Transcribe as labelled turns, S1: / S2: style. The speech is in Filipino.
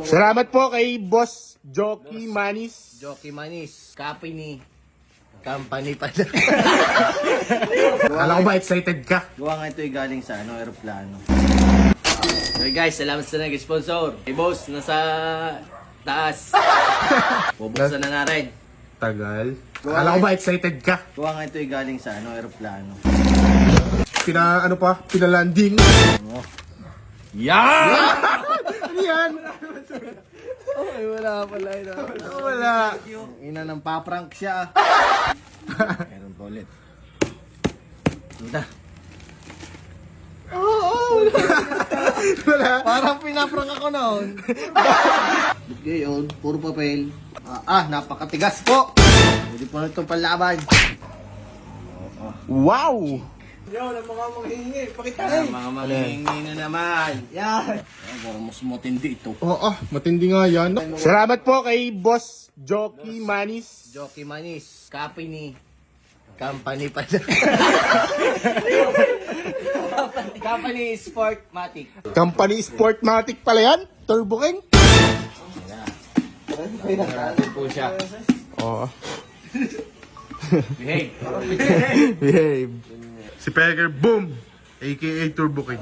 S1: Salamat po kay Boss Jockey Manis.
S2: Jockey Manis, company pala.
S1: Alam ko ba excited ka?
S2: Gawa nga ito ay galing sa aeroplano. Okay guys, salamat sa nag-sponsor. Hey boss, nasa taas. Bubuksan na natin.
S1: Tagal. Alam ko ba excited ka?
S2: Gawa nga ito ay galing sa aeroplano.
S1: Pinalanding.
S2: Yan!
S1: Ano yan?
S2: Ay, wala pala ito.
S1: Wala.
S2: Ina ng paprank siya. Meron pa ulit. Ito.
S1: Wala.
S2: Parang pinaprank ako noon. Ngayon, puro papel. Napakatigas po. Hindi po na ito palaban.
S1: Wow!
S2: Mga manghihingi na naman. Yan. Parang mas matindi ito.
S1: Oo, matindi nga yan. Salamat po kay Boss Jockey Manis.
S2: Jockey Manis, company pala. Company Sportmatic.
S1: Company Sportmatic pala yan. Turbo King.
S2: Natin po siya.
S1: Oo.
S2: Behave.
S1: Behave. Si Pegger Boom, aka Turbo King.